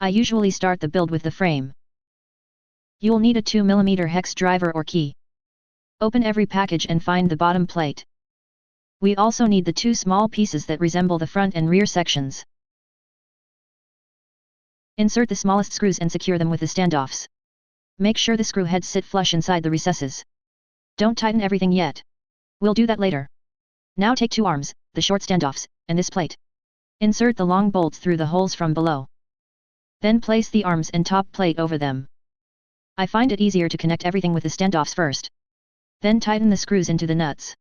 I usually start the build with the frame. You'll need a 2mm hex driver or key. Open every package and find the bottom plate. We also need the two small pieces that resemble the front and rear sections. Insert the smallest screws and secure them with the standoffs. Make sure the screw heads sit flush inside the recesses. Don't tighten everything yet. We'll do that later. Now take two arms, the short standoffs, and this plate. Insert the long bolts through the holes from below. Then place the arms and top plate over them. I find it easier to connect everything with the standoffs first. Then tighten the screws into the nuts.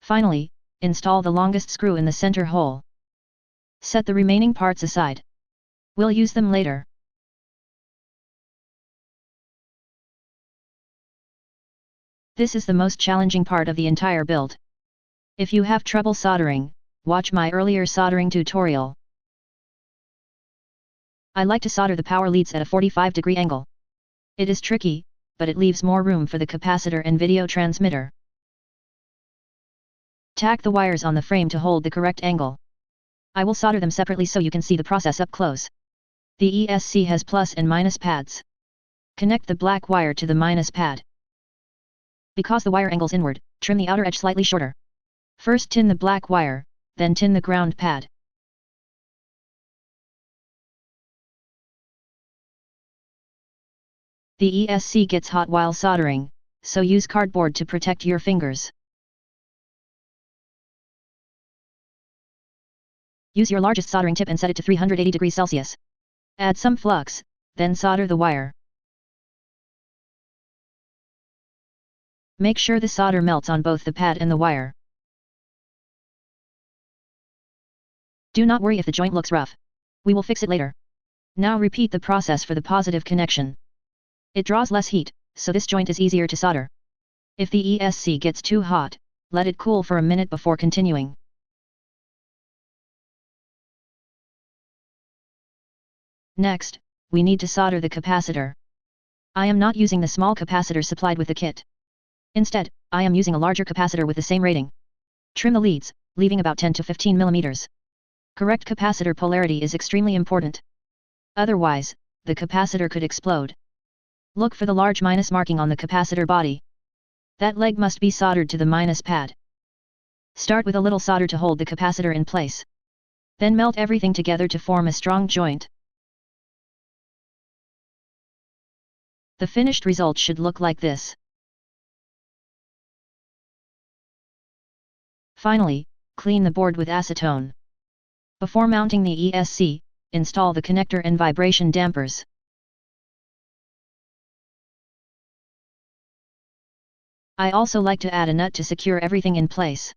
Finally, install the longest screw in the center hole. Set the remaining parts aside. We'll use them later. This is the most challenging part of the entire build. If you have trouble soldering, watch my earlier soldering tutorial. I like to solder the power leads at a 45-degree angle. It is tricky, but it leaves more room for the capacitor and video transmitter. Tack the wires on the frame to hold the correct angle. I will solder them separately so you can see the process up close. The ESC has plus and minus pads. Connect the black wire to the minus pad. Because the wire angles inward, trim the outer edge slightly shorter. First tin the black wire, then tin the ground pad. The ESC gets hot while soldering, so use cardboard to protect your fingers. Use your largest soldering tip and set it to 380 degrees Celsius. Add some flux, then solder the wire. Make sure the solder melts on both the pad and the wire. Do not worry if the joint looks rough. We will fix it later. Now repeat the process for the positive connection. It draws less heat, so this joint is easier to solder. If the ESC gets too hot, let it cool for a minute before continuing. Next, we need to solder the capacitor. I am not using the small capacitor supplied with the kit. Instead, I am using a larger capacitor with the same rating. Trim the leads, leaving about 10 to 15 mm. Correct capacitor polarity is extremely important. Otherwise, the capacitor could explode. Look for the large minus marking on the capacitor body. That leg must be soldered to the minus pad. Start with a little solder to hold the capacitor in place. Then melt everything together to form a strong joint. The finished result should look like this. Finally, clean the board with acetone. Before mounting the ESC, install the connector and vibration dampers. I also like to add a nut to secure everything in place.